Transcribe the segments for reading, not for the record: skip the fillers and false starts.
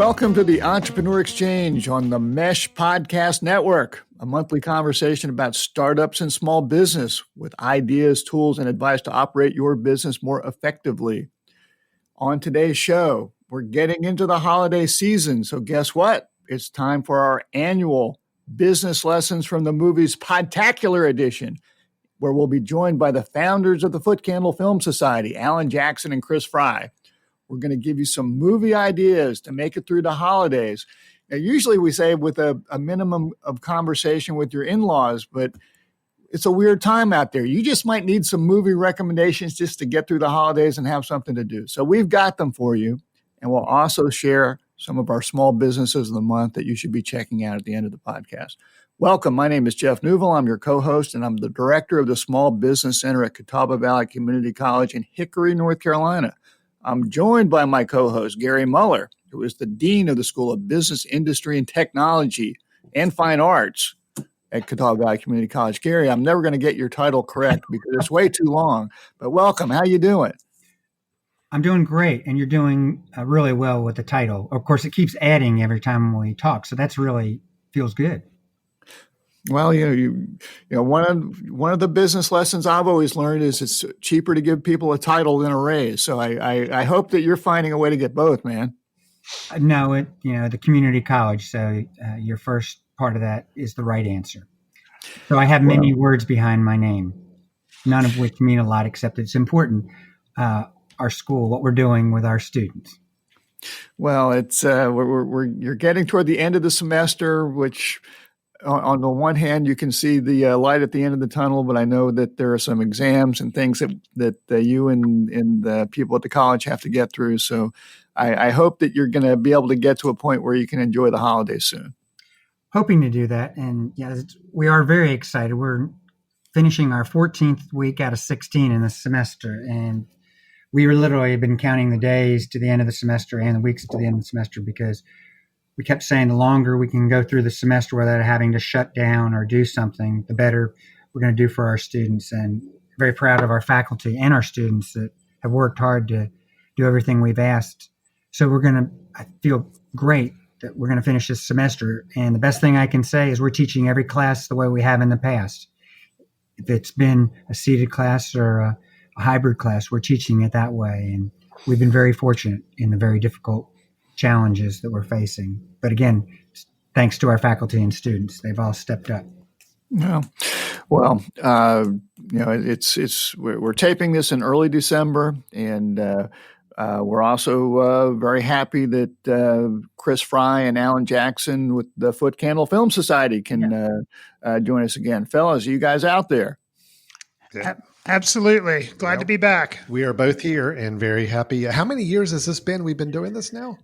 Welcome to the Entrepreneur Exchange on the Mesh Podcast Network, a monthly conversation about startups and small business with ideas, tools, and advice to operate your business more effectively. On today's show, we're getting into the holiday season, so guess what? It's time for our annual Business Lessons from the Movies Podtacular edition, where we'll be joined by the founders of the Footcandle Film Society, Jackson and Chris Frye. We're going to give you some movie ideas to make it through the holidays. Now, usually we say with a minimum of conversation with your in-laws, but it's a weird time out there. You just might need some movie recommendations just to get through the holidays and have something to do. So we've got them for you. And we'll also share some of our small businesses of the month that you should be checking out at the end of the podcast. Welcome. My name is Jeff Neuville. I'm your co-host, and I'm the director of the Small Business Center at Catawba Valley Community College in Hickory, North Carolina. I'm joined by my co-host, Gary Muller, who is the Dean of the School of Business, Industry, and Technology and Fine Arts at Catawba Valley Community College. Gary, I'm never going to get your title correct because it's way too long, but welcome. How you doing? I'm doing great, and you're doing really well with the title. Of course, it keeps adding every time we talk, so that's really feels good. Well, one of the business lessons I've always learned is it's cheaper to give people a title than a raise. So I hope that you're finding a way to get both, man. No, the community college. So your first part of that is the right answer. So I have many words behind my name, none of which mean a lot, except it's important. Our school, what we're doing with our students. Well, it's you're getting toward the end of the semester, which. On the one hand, you can see the light at the end of the tunnel, but I know that there are some exams and things that you and the people at the college have to get through. So I hope that you're going to be able to get to a point where you can enjoy the holidays soon. Hoping to do that. And we are very excited. We're finishing our 14th week out of 16 in the semester. And we literally have been counting the days to the end of the semester and the weeks to the end of the semester because we kept saying the longer we can go through the semester without having to shut down or do something, the better we're going to do for our students. And very proud of our faculty and our students that have worked hard to do everything we've asked. So I feel great that we're going to finish this semester. And the best thing I can say is we're teaching every class the way we have in the past. If it's been a seated class or a hybrid class, we're teaching it that way. And we've been very fortunate in the very difficult challenges that we're facing. But again, thanks to our faculty and students, they've all stepped up. Yeah. Well, we're taping this in early December, and we're also very happy that Chris Frye and Alan Jackson with the Footcandle Film Society can join us again. Fellas, are you guys out there? Yeah. Absolutely. Glad to be back. We are both here and very happy. How many years has this been? We've been doing this now?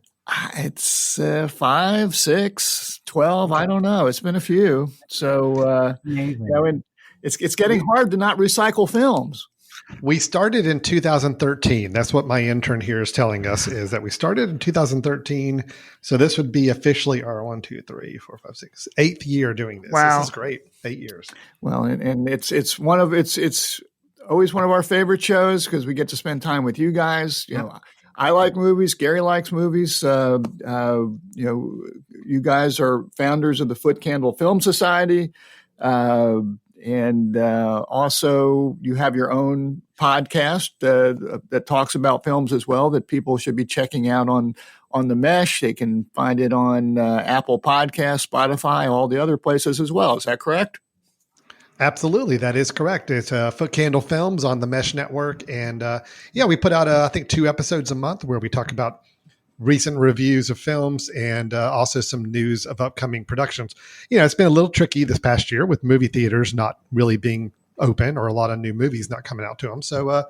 It's 5, 6, 12. I don't know. It's been a few. So, it's getting hard to not recycle films. We started in 2013. That's what my intern here is telling us, is that we started in 2013. So this would be officially our 1, 2, 3, 4, 5, 6, 8th year doing this. Wow. This is great. 8 years. Well, and it's always one of our favorite shows because we get to spend time with you guys. I like movies. Gary likes movies. You guys are founders of the Footcandle Film Society. And also you have your own podcast that talks about films as well that people should be checking out on the Mesh. They can find it on Apple Podcasts, Spotify, all the other places as well. Is that correct? Absolutely. That is correct. It's Footcandle Films on the Mesh Network. And we put out, I think, 2 episodes a month where we talk about recent reviews of films and also some news of upcoming productions. It's been a little tricky this past year with movie theaters not really being open or a lot of new movies not coming out to them. So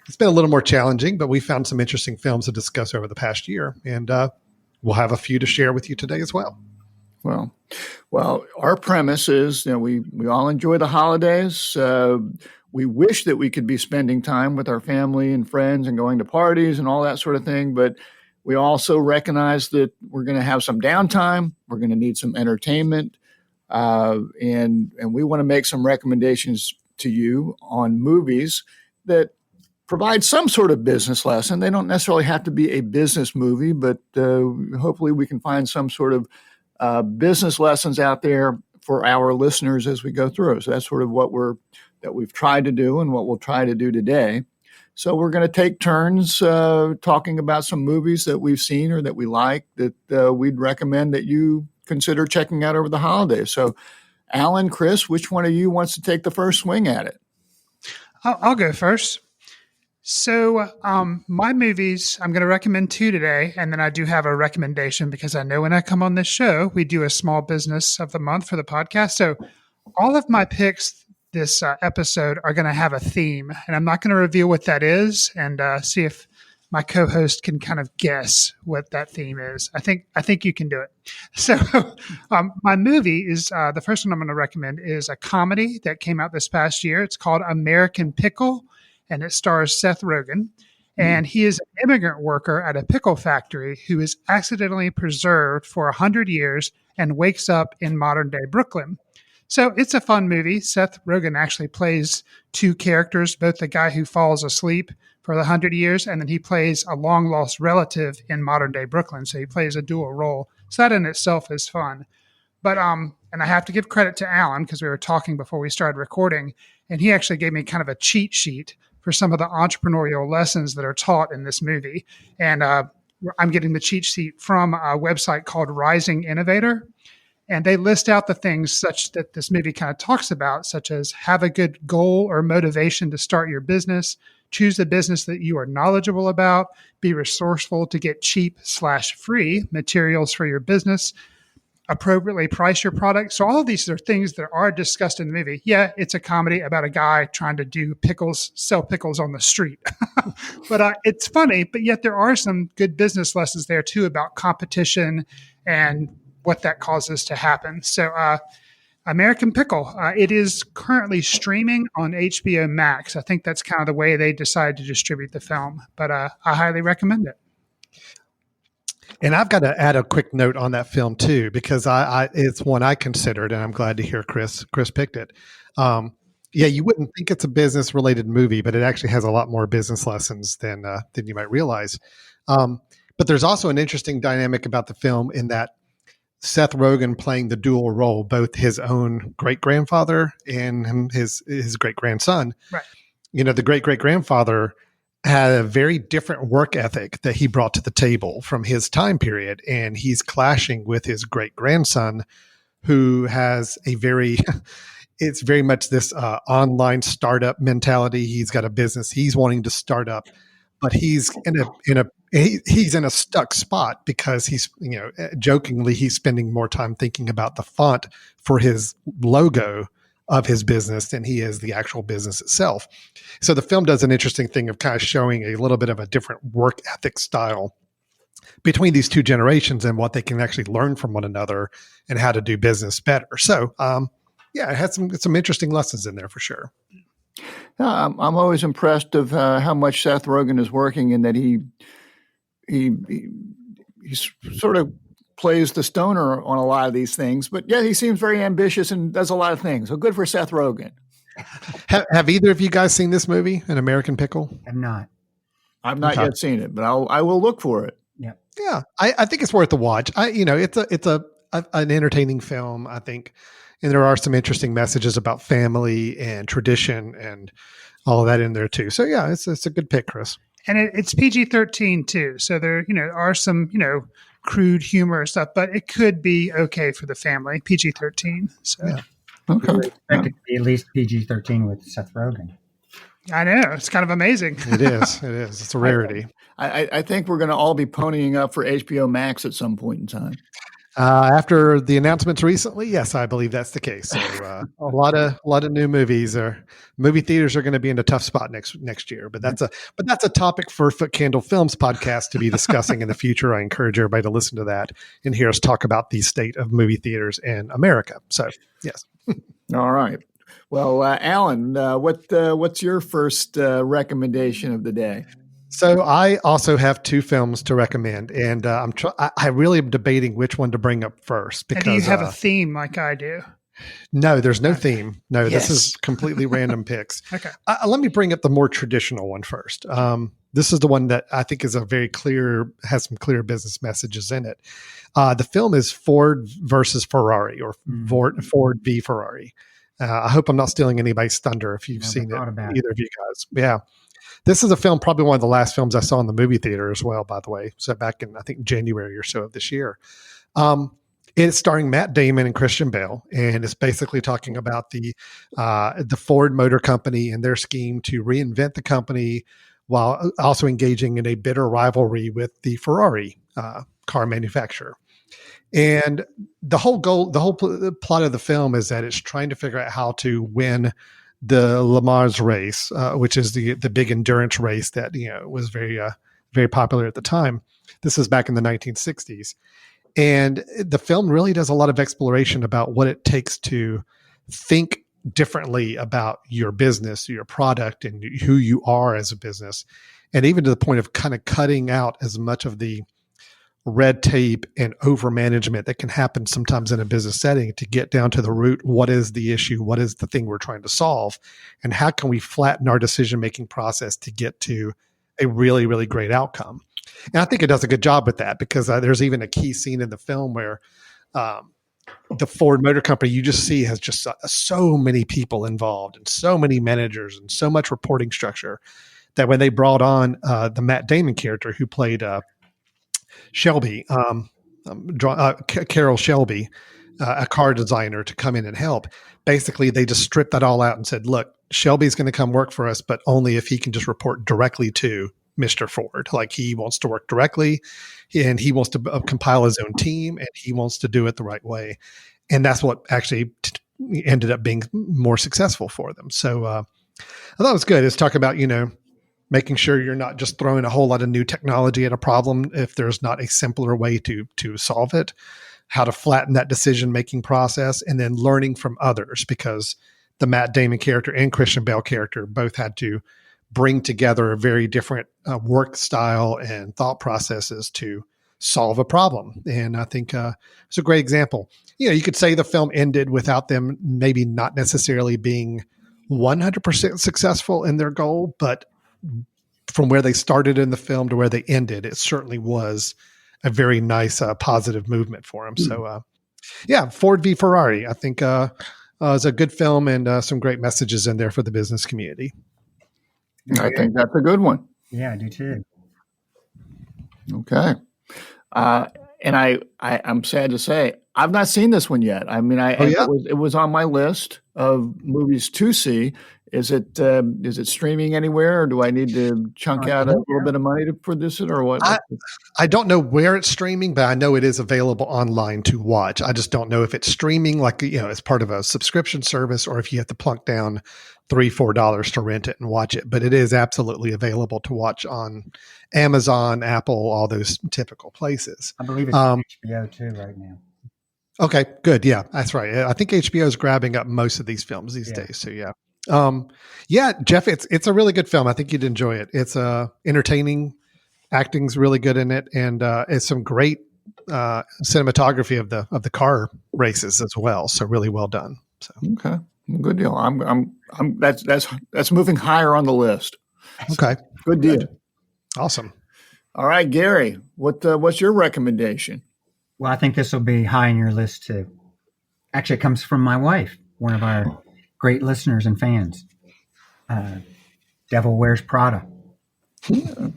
it's been a little more challenging, but we found some interesting films to discuss over the past year. And we'll have a few to share with you today as well. Well, our premise is, we all enjoy the holidays. We wish that we could be spending time with our family and friends and going to parties and all that sort of thing. But we also recognize that we're going to have some downtime. We're going to need some entertainment. And we want to make some recommendations to you on movies that provide some sort of business lesson. They don't necessarily have to be a business movie, but hopefully we can find some sort of business lessons out there for our listeners as we go through. So that's sort of what we've tried to do and what we'll try to do today. So we're going to take turns talking about some movies that we've seen or that we like that we'd recommend that you consider checking out over the holidays. So Alan, Chris, which one of you wants to take the first swing at it? I'll go first. So my movies, I'm going to recommend 2 today, and then I do have a recommendation because I know when I come on this show, we do a small business of the month for the podcast. So all of my picks this episode are going to have a theme, and I'm not going to reveal what that is, and see if my co-host can kind of guess what that theme is. I think you can do it. So my movie is the first one I'm going to recommend is a comedy that came out this past year. It's called American Pickle, and it stars Seth Rogen. And he is an immigrant worker at a pickle factory who is accidentally preserved for 100 years and wakes up in modern-day Brooklyn. So it's a fun movie. Seth Rogen actually plays 2 characters, both the guy who falls asleep for the 100 years, and then he plays a long-lost relative in modern-day Brooklyn. So he plays a dual role. So that in itself is fun. But and I have to give credit to Alan because we were talking before we started recording, and he actually gave me kind of a cheat sheet for some of the entrepreneurial lessons that are taught in this movie. And I'm getting the cheat sheet from a website called Rising Innovator. And they list out the things such that this movie kind of talks about, such as have a good goal or motivation to start your business, choose a business that you are knowledgeable about, be resourceful to get cheap/free materials for your business, appropriately price your product. So all of these are things that are discussed in the movie. Yeah, it's a comedy about a guy trying to do pickles, sell pickles on the street. But it's funny, but yet there are some good business lessons there too about competition and what that causes to happen. So American Pickle, it is currently streaming on HBO Max. I think that's kind of the way they decided to distribute the film, but I highly recommend it. And I've got to add a quick note on that film too, because it's one I considered, and I'm glad to hear Chris picked it. Yeah, you wouldn't think it's a business related movie, but it actually has a lot more business lessons than you might realize. But there's also an interesting dynamic about the film in that Seth Rogen playing the dual role, both his own great grandfather and his great grandson. Right. You know, the great grandfather had a very different work ethic that he brought to the table from his time period. And he's clashing with his great grandson, who has it's very much this online startup mentality. He's got a business he's wanting to start up, but he's he's in a stuck spot because he's, jokingly, he's spending more time thinking about the font for his logo of his business than he is the actual business itself. So the film does an interesting thing of kind of showing a little bit of a different work ethic style between these 2 generations and what they can actually learn from one another and how to do business better. So, yeah, it has some interesting lessons in there for sure. I'm always impressed of how much Seth Rogen is working and that he sort of plays the stoner on a lot of these things, but yeah, he seems very ambitious and does a lot of things. So good for Seth Rogen. Have either of you guys seen this movie, An American Pickle? I'm not. I've not yet seen it, but I will look for it. Yeah. Yeah. I think it's worth a watch. It's an entertaining film, I think. And there are some interesting messages about family and tradition and all of that in there too. So yeah, it's a good pick, Chris. And it's PG-13 too. So there, are some, crude humor and stuff, but it could be okay for the family, PG-13. So yeah. Okay. I would expect it to be at least PG-13 with Seth Rogen. I know. It's kind of amazing. It is. It's a rarity. I think we're going to all be ponying up for HBO Max at some point in time. After the announcements recently, yes, I believe that's the case. So a lot of new movies movie theaters are going to be in a tough spot next year. But that's a topic for Footcandle Films podcast to be discussing in the future. I encourage everybody to listen to that and hear us talk about the state of movie theaters in America. So yes. All right. Well, Alan, what's your first recommendation of the day? So I also have 2 films to recommend, and I really am debating which one to bring up first. Because and do you have a theme like I do? No, there's no theme. No, Yes. this is completely random picks. Okay. Let me bring up the more traditional one first. This is the one that I think is has some clear business messages in it. The film is Ford versus Ferrari, or Ford v Ferrari. I hope I'm not stealing anybody's thunder if you've seen it, either of you guys. Yeah. This is a film, probably one of the last films I saw in the movie theater as well, by the way. So back in, I think, January or so of this year. It's starring Matt Damon and Christian Bale, and it's basically talking about the Ford Motor Company and their scheme to reinvent the company while also engaging in a bitter rivalry with the Ferrari car manufacturer. And the whole plot of the film is that it's trying to figure out how to win the Le Mans race, which is the big endurance race that was very popular at the time. This is back in the 1960s. And the film really does a lot of exploration about what it takes to think differently about your business, your product, and who you are as a business. And even to the point of kind of cutting out as much of the red tape and over management that can happen sometimes in a business setting to get down to the root. What is the issue? What is the thing we're trying to solve? And how can we flatten our decision-making process to get to a really, really great outcome? And I think it does a good job with that, because there's even a key scene in the film where the Ford Motor Company, you just see, has just so many people involved and so many managers and so much reporting structure that when they brought on the Matt Damon character who played Shelby, Carol Shelby, a car designer, to come in and help, basically they just stripped that all out and said, look, Shelby's going to come work for us, but only if he can just report directly to Mr. Ford. Like, he wants to work directly, and he wants to compile his own team, and he wants to do it the right way. And that's what actually ended up being more successful for them. So I thought it was good. It's talking about, making sure you're not just throwing a whole lot of new technology at a problem if there's not a simpler way to solve it, how to flatten that decision-making process, and then learning from others, because the Matt Damon character and Christian Bale character both had to bring together a very different work style and thought processes to solve a problem. And I think it's a great example. You could say the film ended without them maybe not necessarily being 100% successful in their goal, but from where they started in the film to where they ended, it certainly was a very nice, positive movement for them. So, Ford v Ferrari, I think is a good film, and some great messages in there for the business community. I think that's a good one. Yeah, I do too. Okay. And I'm sad to say I've not seen this one yet. I mean, it was on my list of movies to see. Is it streaming anywhere, or do I need to chunk out a little bit of money to produce it, or what? I don't know where it's streaming, but I know it is available online to watch. I just don't know if it's streaming, like, as part of a subscription service, or if you have to plunk down $3-4 to rent it and watch it. But it is absolutely available to watch on Amazon, Apple, all those typical places. I believe it's on HBO too right now. Okay, good. Yeah, that's right. I think HBO is grabbing up most of these films these days. So Jeff, it's a really good film. I think you'd enjoy it. It's entertaining. Acting's really good in it, and it's some great cinematography of the car races as well. So really well done. So okay, good deal. That's moving higher on the list. Okay, good deal. Awesome. All right, Gary, what's your recommendation? Well, I think this will be high on your list too. Actually, it comes from my wife, one of our great listeners and fans. Devil Wears Prada. Going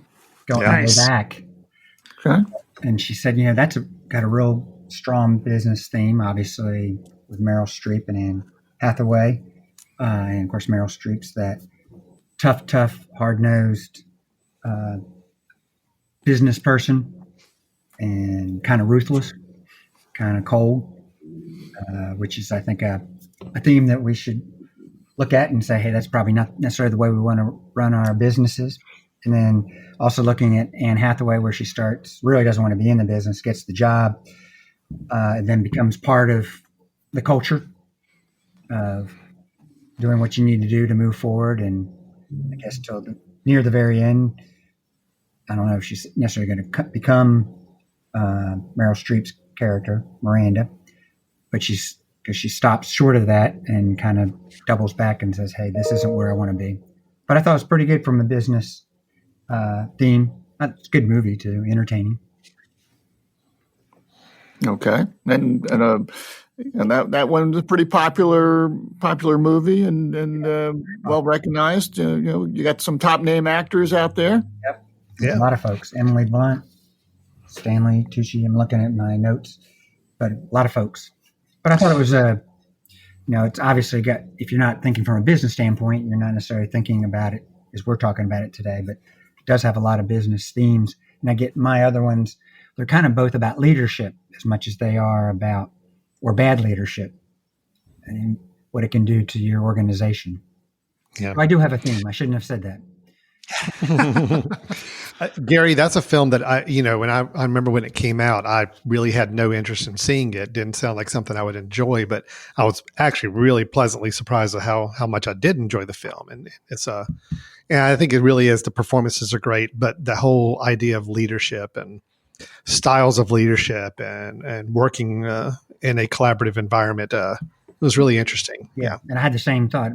way back. Okay. And she said, that's got a real strong business theme, obviously, with Meryl Streep and Anne Hathaway. And of course, Meryl Streep's that tough, hard-nosed business person, and kind of ruthless, kind of cold, which is, I think, a theme that we should look at and say, hey, that's probably not necessarily the way we want to run our businesses. And then also looking at Anne Hathaway, where she really doesn't want to be in the business, gets the job, and then becomes part of the culture of doing what you need to do to move forward. And I guess till near the very end, I don't know if she's necessarily going to become Meryl Streep's character, Miranda, but she's because she stops short of that and kind of doubles back and says, "Hey, this isn't where I want to be." But I thought it was pretty good from a business theme. It's a good movie too, entertaining. Okay, and that one was a pretty popular movie and well recognized. You got some top name actors out there. Yep, Yeah. A lot of folks. Emily Blunt, Stanley Tucci. I'm looking at my notes, but a lot of folks. But I thought it was it's obviously got. If you're not thinking from a business standpoint, you're not necessarily thinking about it as we're talking about it today. But it does have a lot of business themes. And I get my other ones. They're kind of both about leadership as much as they are about or bad leadership and what it can do to your organization. Yeah. So I do have a theme. I shouldn't have said that. Gary, that's a film that when I remember when it came out, I really had no interest in seeing it. Didn't sound like something I would enjoy, but I was actually really pleasantly surprised at how much I did enjoy the film. And and I think it really is. The performances are great, but the whole idea of leadership and styles of leadership and working in a collaborative environment was really interesting. Yeah. And I had the same thought,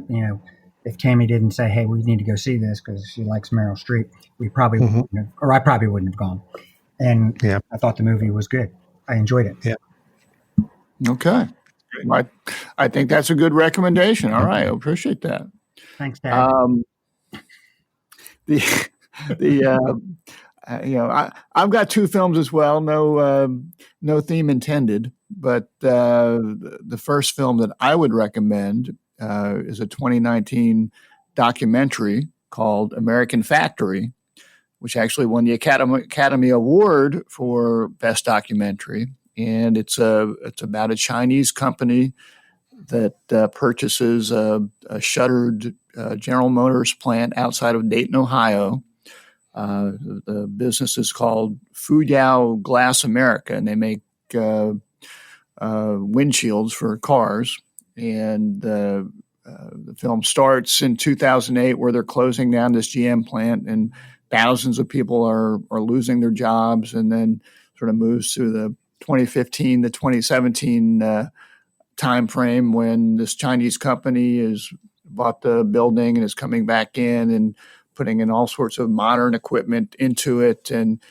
if Tammy didn't say, "Hey, we need to go see this because she likes Meryl Streep," we probably wouldn't have, or I probably wouldn't have gone. And I thought the movie was good. I enjoyed it. Yeah. Okay. I think that's a good recommendation. All right. I appreciate that. Thanks, Dad. I've got two films as well. No theme intended, but the first film that I would recommend is a 2019 documentary called American Factory, which actually won the Academy Award for Best Documentary. And it's about a Chinese company that purchases a shuttered General Motors plant outside of Dayton, Ohio. The business is called Fuyao Glass America, and they make windshields for cars. And the film starts in 2008, where they're closing down this GM plant, and thousands of people are losing their jobs, and then sort of moves to the 2015 to 2017 time frame when this Chinese company has bought the building and is coming back in and putting in all sorts of modern equipment into it and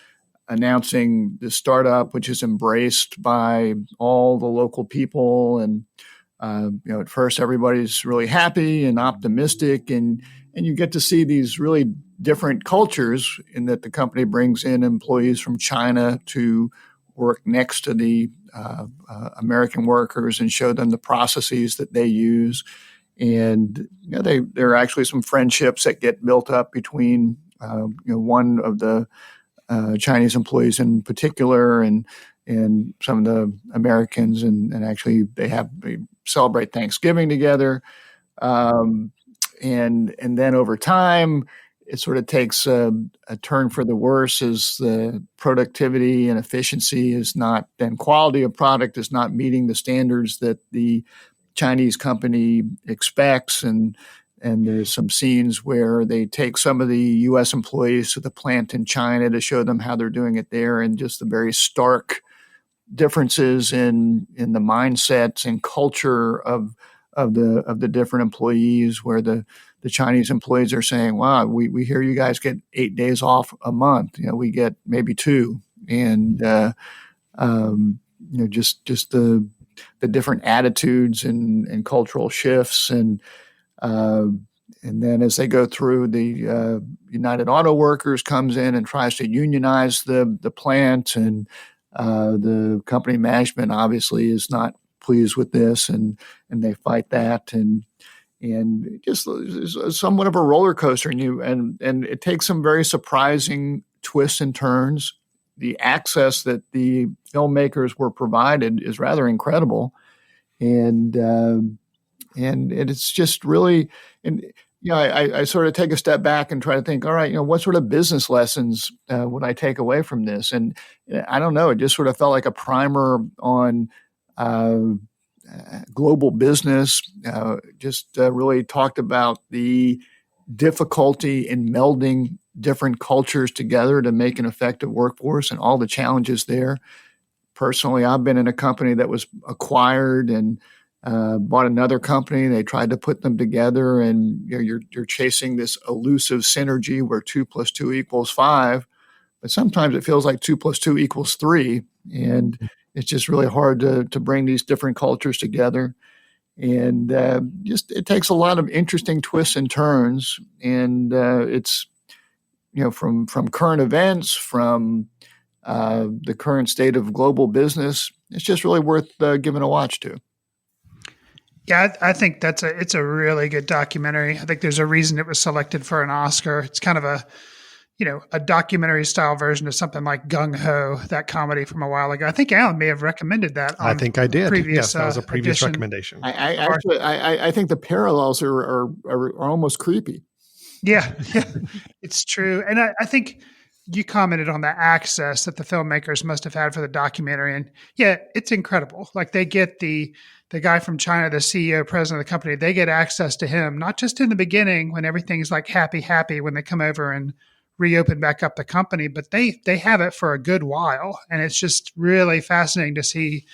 announcing the startup, which is embraced by all the local people. And, at first everybody's really happy and optimistic, and you get to see these really different cultures in that the company brings in employees from China to work next to the American workers and show them the processes that they use. And there are actually some friendships that get built up between one of the Chinese employees in particular and some of the Americans, and actually they celebrate Thanksgiving together, and then over time it sort of takes a turn for the worse as the productivity and efficiency is not, and quality of product is not meeting the standards that the Chinese company expects, and there's some scenes where they take some of the U.S. employees to the plant in China to show them how they're doing it there, and just the very stark differences in the mindsets and culture of the different employees, where the Chinese employees are saying, "Wow, we hear you guys get 8 days off a month. We get maybe 2," and just the different attitudes and cultural shifts, and then as they go through, the United Auto Workers comes in and tries to unionize the plant, and the company management obviously is not pleased with this, and they fight that, and just somewhat of a roller coaster, and it takes some very surprising twists and turns. The access that the filmmakers were provided is rather incredible, and it's just really, and I sort of take a step back and try to think, all right, what sort of business lessons would I take away from this? And I don't know, it just sort of felt like a primer on global business. Just really talked about the difficulty in melding different cultures together to make an effective workforce and all the challenges there. Personally, I've been in a company that was acquired, and bought another company. They tried to put them together, and you're chasing this elusive synergy where 2 + 2 = 5. But sometimes it feels like 2 + 2 = 3, and it's just really hard to bring these different cultures together. And just it takes a lot of interesting twists and turns, and it's from current events, from the current state of global business. It's just really worth giving a watch to. Yeah, I think it's a really good documentary. I think there's a reason it was selected for an Oscar. It's kind of a documentary style version of something like Gung Ho, that comedy from a while ago. I think Alan may have recommended that. I think I did. Yes, that was a previous edition. recommendation. I think the parallels are almost creepy. Yeah, it's true. And I think you commented on the access that the filmmakers must have had for the documentary. And yeah, it's incredible. Like they get the guy from China, the CEO, president of the company, they get access to him, not just in the beginning when everything's like happy when they come over and reopen back up the company, but they have it for a good while. And it's just really fascinating to see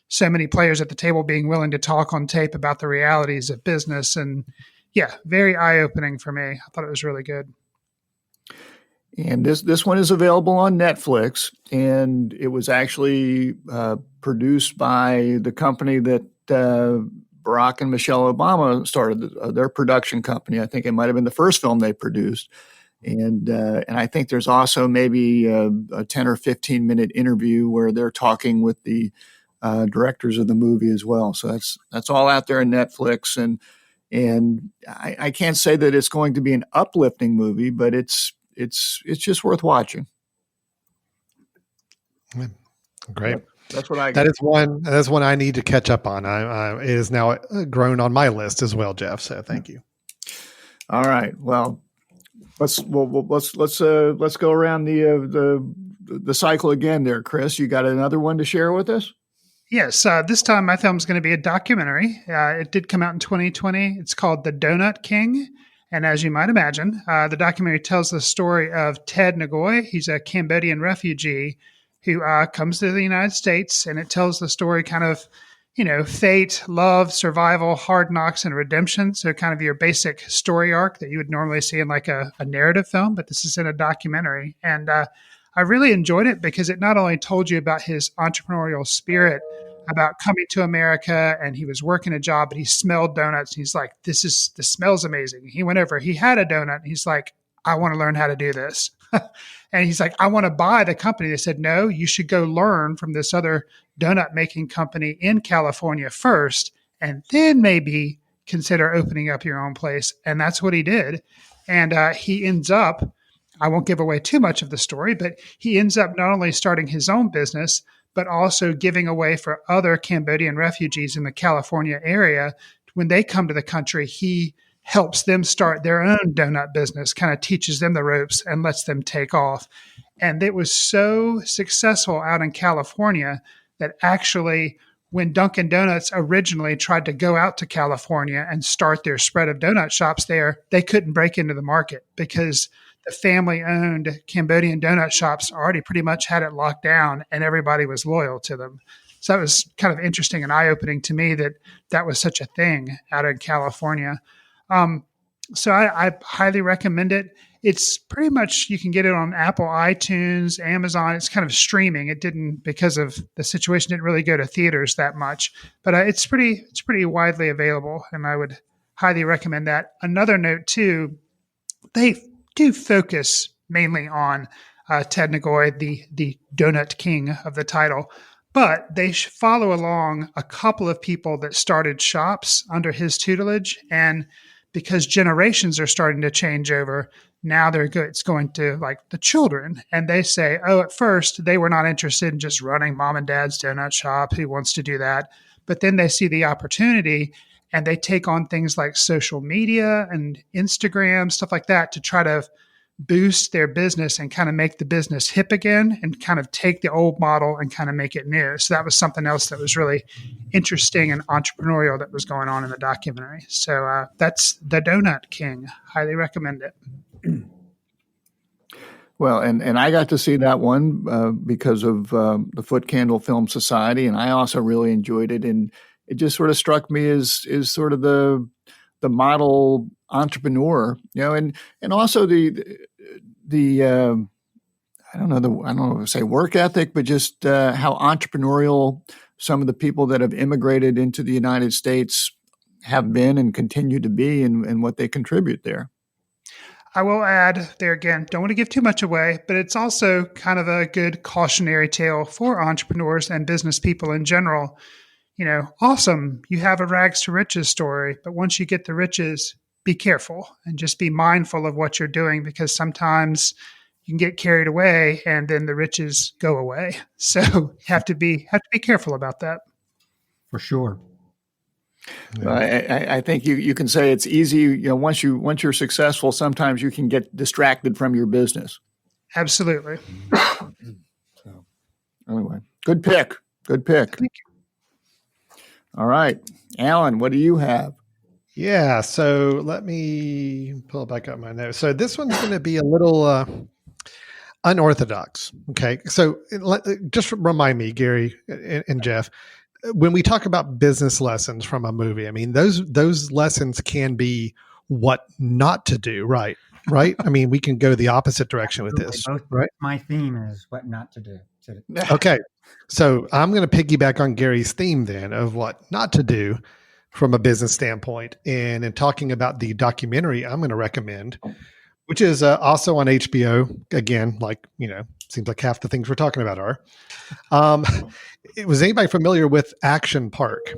so many players at the table being willing to talk on tape about the realities of business. And yeah, very eye-opening for me. I thought it was really good. And this one is available on Netflix, and it was actually produced by the company that Barack and Michelle Obama started, their production company. I think it might have been the first film they produced. And I think there's also maybe a 10 or 15 minute interview where they're talking with the directors of the movie as well. So that's all out there on Netflix. And I can't say that it's going to be an uplifting movie, but it's just worth watching. Great. That's what I got. That's one I need to catch up on. It is now grown on my list as well, Jeff. So thank you. All right. Well, let's go around the cycle again there, Chris. You got another one to share with us? Yes. This time my film is going to be a documentary. It did come out in 2020. It's called The Donut King. And as you might imagine, the documentary tells the story of Ted Ngoy. He's a Cambodian refugee who comes to the United States, and it tells the story kind of, fate, love, survival, hard knocks, and redemption. So kind of your basic story arc that you would normally see in like a narrative film, but this is in a documentary. And I really enjoyed it because it not only told you about his entrepreneurial spirit, about coming to America, and he was working a job, but he smelled donuts. And he's like, this smells amazing. He went over, he had a donut. And he's like, I want to learn how to do this. And he's like, I want to buy the company. They said, no, you should go learn from this other donut making company in California first, and then maybe consider opening up your own place. And that's what he did. And he ends up, I won't give away too much of the story, but he ends up not only starting his own business, but also giving away for other Cambodian refugees in the California area. When they come to the country, he helps them start their own donut business, kind of teaches them the ropes and lets them take off. And it was so successful out in California that actually when Dunkin' Donuts originally tried to go out to California and start their spread of donut shops there, they couldn't break into the market because the family-owned Cambodian donut shops already pretty much had it locked down and everybody was loyal to them. So that was kind of interesting and eye-opening to me that was such a thing out in California. So I highly recommend it. It's pretty much, you can get it on Apple, iTunes, Amazon. It's kind of streaming. It didn't, because of the situation, didn't really go to theaters that much, but it's pretty widely available, and I would highly recommend that. Another note too, they do focus mainly on Ted Ngoy, the Donut King of the title, but they follow along a couple of people that started shops under his tutelage, and because generations are starting to change over, now it's going to like the children. And they say, at first they were not interested in just running mom and dad's donut shop. Who wants to do that? But then they see the opportunity and they take on things like social media and Instagram, stuff like that, to try to boost their business and kind of make the business hip again and kind of take the old model and kind of make it new. So that was something else that was really interesting and entrepreneurial that was going on in the documentary. So that's The Donut King. Highly recommend it. Well, and I got to see that one because of the Footcandle Film Society, and I also really enjoyed it. And it just sort of struck me as sort of the model entrepreneur, and also the I don't know if say work ethic, but just how entrepreneurial some of the people that have immigrated into the United States have been and continue to be, and what they contribute there. I will add there again, don't want to give too much away, but it's also kind of a good cautionary tale for entrepreneurs and business people in general. Awesome, you have a rags to riches story, but once you get the riches, be careful and just be mindful of what you're doing, because sometimes you can get carried away and then the riches go away. So you have to be careful about that. For sure. I think you can say it's easy. Once you're successful, sometimes you can get distracted from your business. Absolutely. So, anyway, good pick. Thank you. All right, Alan, what do you have? Yeah, so let me pull back up my notes. So this one's going to be a little unorthodox. Okay, so just remind me, Gary and Jeff, when we talk about business lessons from a movie, I mean, those lessons can be what not to do, right? I mean, we can go the opposite direction with this, right? My theme is what not to do. Okay, so I'm going to piggyback on Gary's theme then of what not to do from a business standpoint. And in talking about the documentary I'm going to recommend, which is also on HBO, again, seems like half the things we're talking about are. Was anybody familiar with Action Park?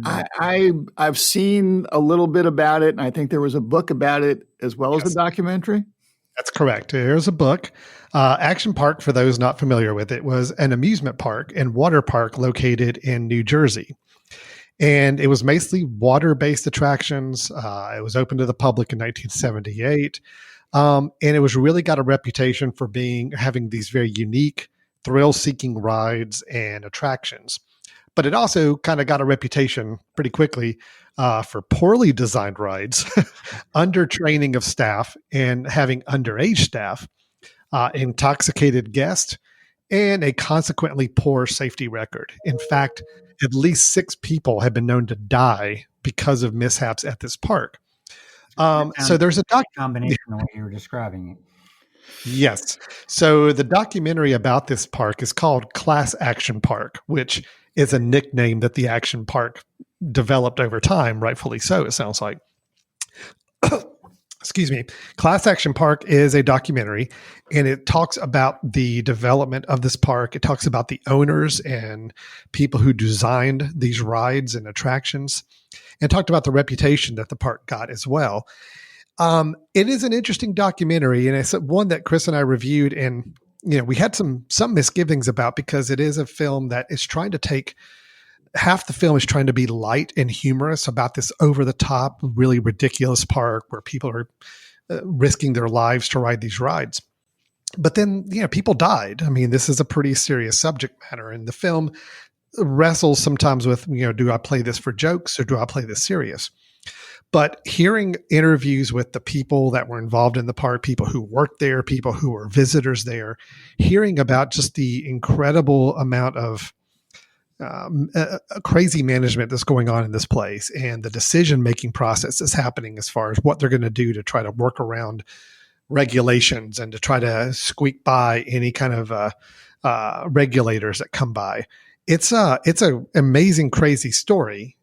I've seen a little bit about it, and I think there was a book about it as well as the documentary. That's correct. There's a book. Action Park, for those not familiar with it, was an amusement park and water park located in New Jersey. And it was mostly water-based attractions. It was open to the public in 1978. And it was really got a reputation for having these very unique, thrill-seeking rides and attractions. But it also kind of got a reputation pretty quickly for poorly designed rides, under training of staff, and having underage staff, intoxicated guests, and a consequently poor safety record. In fact, at least 6 people have been known to die because of mishaps at this park. So there's a combination of what you were describing it. Yes. So the documentary about this park is called Class Action Park, which is a nickname that the action park developed over time, rightfully so, it sounds like. Excuse me. Class Action Park is a documentary, and it talks about the development of this park. It talks about the owners and people who designed these rides and attractions, and talked about the reputation that the park got as well. It is an interesting documentary, and it's one that Chris and I reviewed, and we had some misgivings about, because it is a film that is trying to take half the film is trying to be light and humorous about this over the top, really ridiculous park where people are risking their lives to ride these rides. But then, people died. I mean, this is a pretty serious subject matter, and the film wrestles sometimes with, do I play this for jokes or do I play this serious? But hearing interviews with the people that were involved in the park, people who worked there, people who were visitors there, hearing about just the incredible amount of crazy management that's going on in this place, and the decision-making process that's happening as far as what they're going to do to try to work around regulations and to try to squeak by any kind of regulators that come by. It's a amazing, crazy story.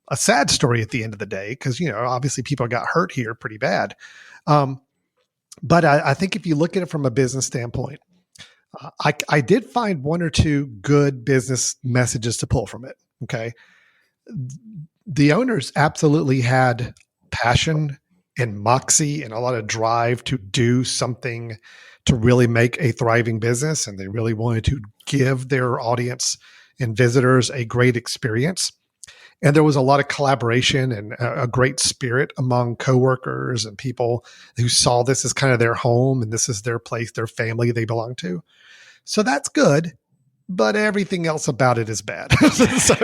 A sad story at the end of the day, because, obviously people got hurt here pretty bad. But I think if you look at it from a business standpoint, I did find 1 or 2 good business messages to pull from it. Okay. The owners absolutely had passion and moxie and a lot of drive to do something to really make a thriving business. And they really wanted to give their audience and visitors a great experience. And there was a lot of collaboration and a great spirit among coworkers and people who saw this as kind of their home, and this is their place, their family they belong to. So that's good, but everything else about it is bad. So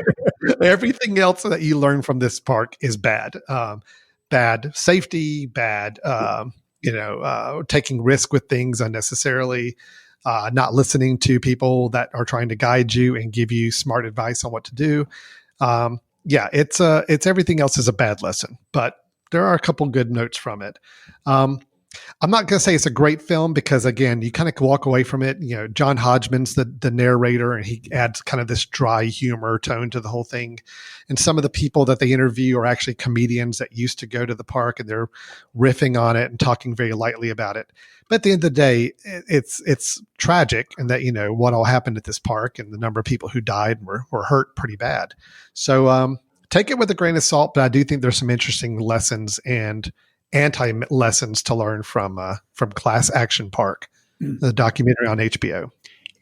everything else that you learn from this park is bad. Bad safety, bad, taking risk with things unnecessarily, not listening to people that are trying to guide you and give you smart advice on what to do. It's everything else is a bad lesson, but there are a couple good notes from it. I'm not going to say it's a great film because, again, you kind of walk away from it. You know, John Hodgman's the narrator, and he adds kind of this dry humor tone to the whole thing. And some of the people that they interview are actually comedians that used to go to the park, and they're riffing on it and talking very lightly about it. But at the end of the day, it's tragic, and that, you know, what all happened at this park and the number of people who died were hurt pretty bad. So take it with a grain of salt, but I do think there's some interesting lessons and anti-lessons to learn from Class Action Park, the documentary on HBO.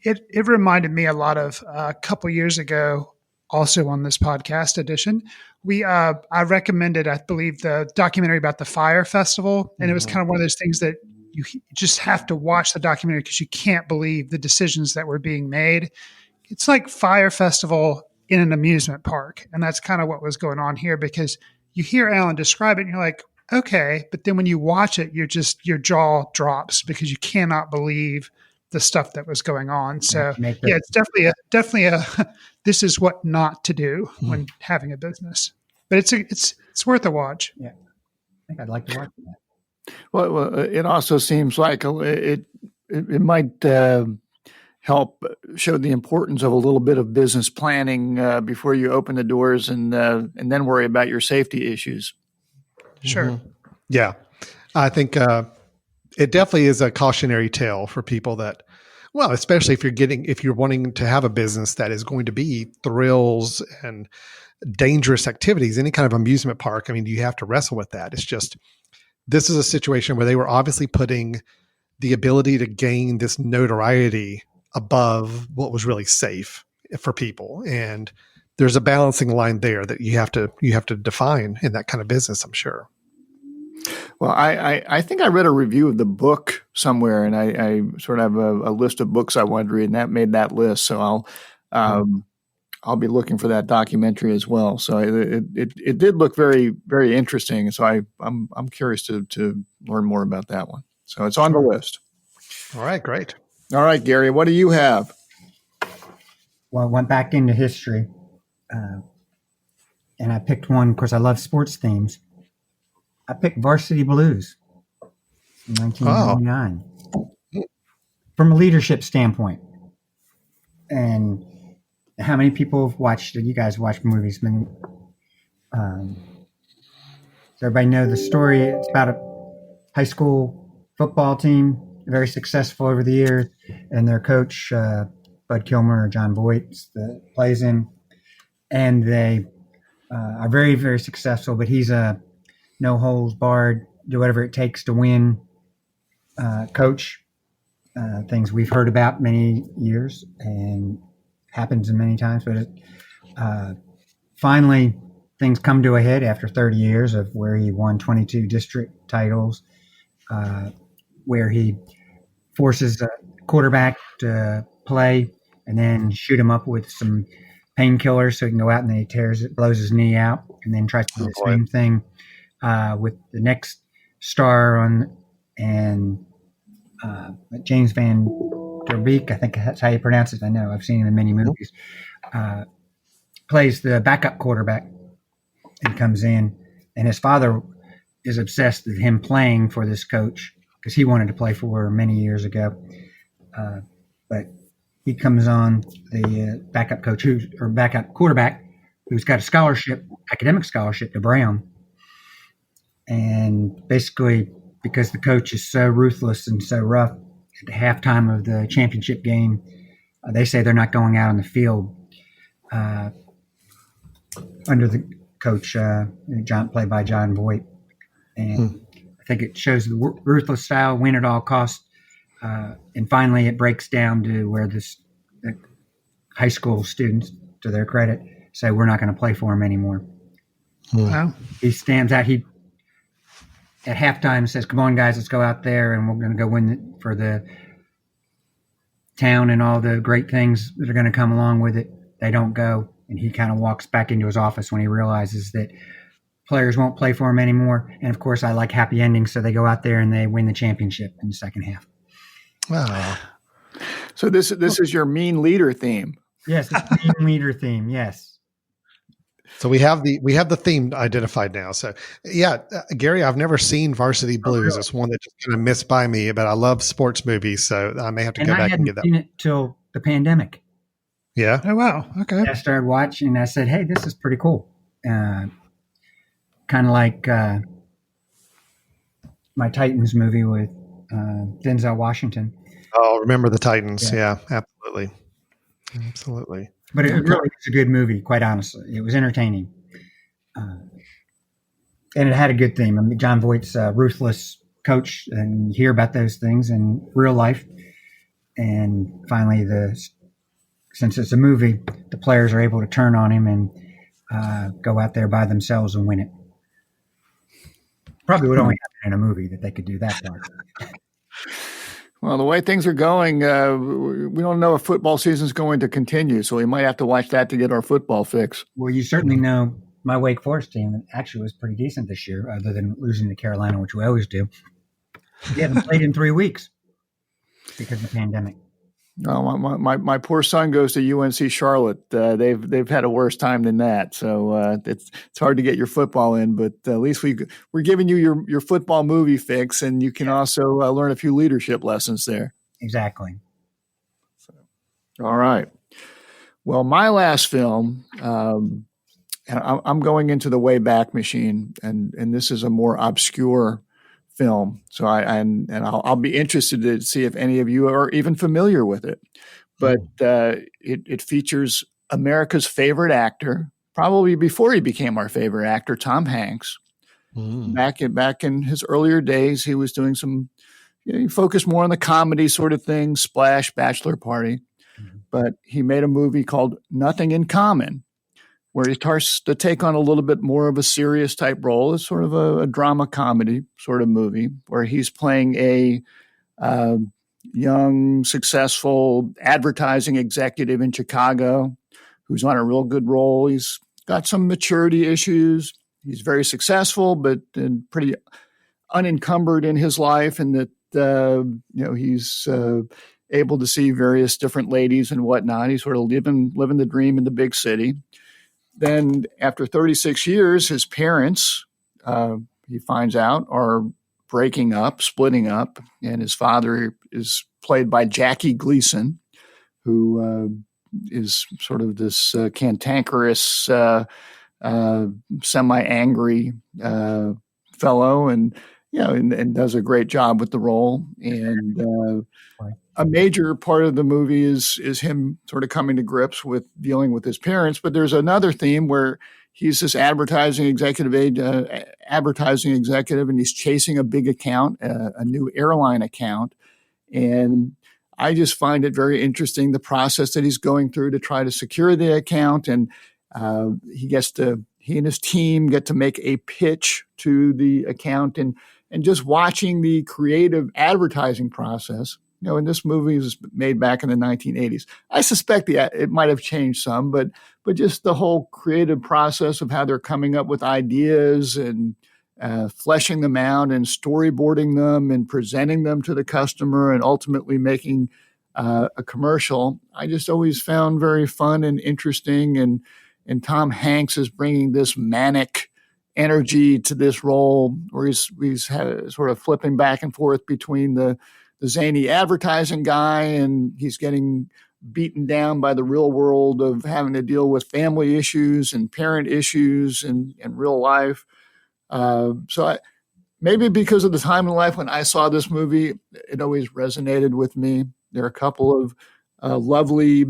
It reminded me a lot of a couple years ago, also on this podcast edition. I recommended, I believe, the documentary about the Fire Festival, and it was kind of one of those things that you just have to watch the documentary because you can't believe the decisions that were being made. It's like Fire Festival in an amusement park, and that's kind of what was going on here, because you hear Alan describe it and you're like, okay, but then when you watch it, your jaw drops because you cannot believe the stuff that was going on. So it's definitely a this is what not to do when having a business. But it's worth a watch. Yeah, I think I'd like to watch that. Well, it also seems like it might help show the importance of a little bit of business planning before you open the doors and then worry about your safety issues. Sure. Mm-hmm. Yeah. I think it definitely is a cautionary tale for people that, well, especially if you're wanting to have a business that is going to be thrills and dangerous activities, any kind of amusement park. I mean, you have to wrestle with that. It's just, this is a situation where they were obviously putting the ability to gain this notoriety above what was really safe for people. And there's a balancing line there that you have to define in that kind of business, I'm sure. Well, I think I read a review of the book somewhere, and I sort of have a list of books I wanted to read, and that made that list. So I'll be looking for that documentary as well. So it did look very, very interesting. So I'm curious to learn more about that one. So it's on the list. All right, great. All right, Gary, what do you have? Well, I went back into history, and I picked one because I love sports themes. I picked Varsity Blues in 1999 from a leadership standpoint. And how many people have watched it? You guys watch movies. Does everybody know the story? It's about a high school football team, very successful over the years, and their coach, Bud Kilmer or John Voight, plays in, and they are very, very successful, but he's a no holds barred, do whatever it takes to win coach. Things we've heard about many years and happens in many times, but finally things come to a head after 30 years of where he won 22 district titles, where he forces a quarterback to play and then shoot him up with some painkillers so he can go out, and then he blows his knee out, and then tries to do the same thing with the next star and James Van Der Beek, I think that's how you pronounce it. I know, I've seen him in many movies. Plays the backup quarterback and comes in, and his father is obsessed with him playing for this coach because he wanted to play for many years ago. But he comes on, the backup quarterback who's got a scholarship, academic scholarship to Brown. And basically, because the coach is so ruthless and so rough, at the halftime of the championship game, they say they're not going out on the field under the coach, played by John Voight. And I think it shows the ruthless style, win at all costs. And finally, it breaks down to where the high school students, to their credit, say we're not going to play for him anymore. Wow. He stands out. He at halftime says, "Come on, guys, let's go out there, and we're going to go win for the town and all the great things that are going to come along with it." They don't go, and he kind of walks back into his office when he realizes that players won't play for him anymore. And of course, I like happy endings, so they go out there and they win the championship in the second half. Wow. So this is your mean leader theme. Yes, it's the team leader theme. Yes. So we have the theme identified now. So yeah, Gary, I've never seen Varsity Blues. Really? It's one that just kind of missed by me, but I love sports movies, so I may have to And go I back and hadn't get that. seen it till the pandemic. Yeah. Oh, wow. Okay. I started watching and I said, hey, this is pretty cool. Kind of like my Titans movie with Denzel Washington. Oh, Remember the Titans. Yeah. Yeah, absolutely. Absolutely. But it really is a good movie, quite honestly. It was entertaining. And it had a good theme. I mean, John Voight's a ruthless coach, and you hear about those things in real life. And finally, since it's a movie, the players are able to turn on him and go out there by themselves and win it. Probably would only happen in a movie that they could do that part. Well, the way things are going, we don't know if football season is going to continue, so we might have to watch that to get our football fix. Well, you certainly know my Wake Forest team actually was pretty decent this year, other than losing to Carolina, which we always do. We haven't played in 3 weeks because of the pandemic. No, my poor son goes to UNC Charlotte. They've had a worse time than that, so it's hard to get your football in. But at least we're giving you your football movie fix, and you can also learn a few leadership lessons there. Exactly. All right. Well, my last film, and I'm going into the Wayback Machine, and this is a more obscure film. So I'll be interested to see if any of you are even familiar with it. But it features America's favorite actor, probably before he became our favorite actor, Tom Hanks. Back in his earlier days, he was doing some, he focused more on the comedy sort of thing, Splash, Bachelor Party. But he made a movie called Nothing in Common, where he starts to take on a little bit more of a serious type role. It's sort of a drama comedy sort of movie where he's playing a young, successful advertising executive in Chicago who's on a real good role. He's got some maturity issues. He's very successful, but pretty unencumbered in his life, and that he's able to see various different ladies and whatnot. He's sort of living the dream in the big city. Then after 36 years, his parents, he finds out, are splitting up, and his father is played by Jackie Gleason, who is sort of this cantankerous, semi-angry fellow, and does a great job with the role. And a major part of the movie is him sort of coming to grips with dealing with his parents. But there's another theme where he's this advertising executive, and he's chasing a big account, a new airline account. And I just find it very interesting, the process that he's going through to try to secure the account. And he and his team get to make a pitch to the account, and just watching the creative advertising process. And this movie was made back in the 1980s. I suspect it might have changed some, but just the whole creative process of how they're coming up with ideas and fleshing them out and storyboarding them and presenting them to the customer and ultimately making a commercial, I just always found very fun and interesting. And Tom Hanks is bringing this manic energy to this role, where he's sort of flipping back and forth between the zany advertising guy, and he's getting beaten down by the real world of having to deal with family issues and parent issues and real life. Maybe because of the time in life when I saw this movie, it always resonated with me. There are a couple of lovely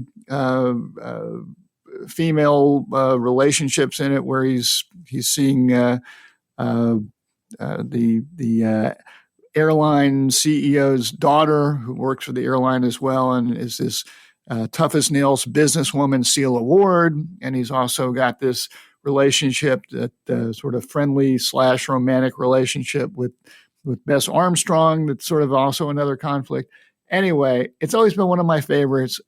female relationships in it, where he's seeing the airline CEO's daughter, who works for the airline as well, and is this tough as nails businesswoman, Celia Ward. And he's also got this relationship, that sort of friendly / romantic relationship with Bess Armstrong. That's sort of also another conflict. Anyway, it's always been one of my favorites.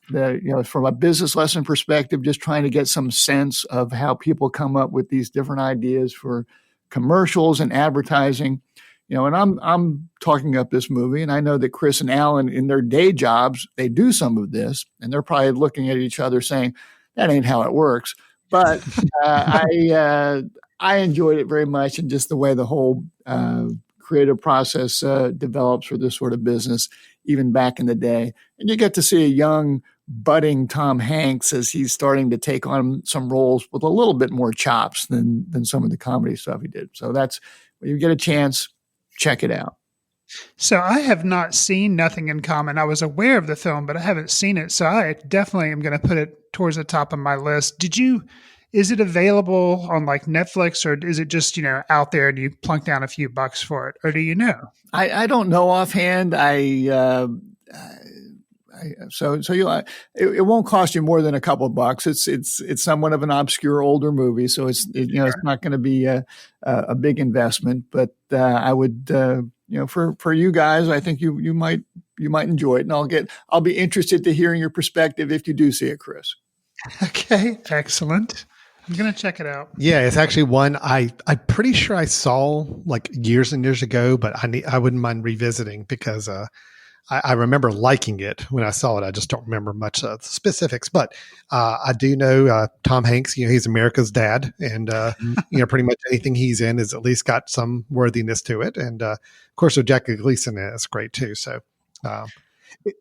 From a business lesson perspective, just trying to get some sense of how people come up with these different ideas for commercials and advertising. and I'm talking up this movie, and I know that Chris and Alan in their day jobs, they do some of this, and they're probably looking at each other saying, that ain't how it works. But I enjoyed it very much, and just the way the whole creative process develops for this sort of business, even back in the day. And you get to see a young, budding Tom Hanks as he's starting to take on some roles with a little bit more chops than some of the comedy stuff he did. So that's, when you get a chance, check it out. So I have not seen Nothing in Common. I was aware of the film, but I haven't seen it. So I definitely am going to put it towards the top of my list. Is it available on like Netflix, or is it just, out there and you plunk down a few bucks for it? Or do you know? I don't know offhand. So it won't cost you more than a couple of bucks. It's somewhat of an obscure older movie, so it's not going to be a big investment. But I would for you guys, I think you might enjoy it, and I'll be interested to hearing your perspective if you do see it, Chris. Okay, excellent. I'm going to check it out. Yeah, it's actually one I'm pretty sure I saw like years and years ago, but I wouldn't mind revisiting because I remember liking it when I saw it. I just don't remember much of the specifics, but I do know Tom Hanks. He's America's dad, and pretty much anything he's in has at least got some worthiness to it. And of course, with Jackie Gleason, it's great too. So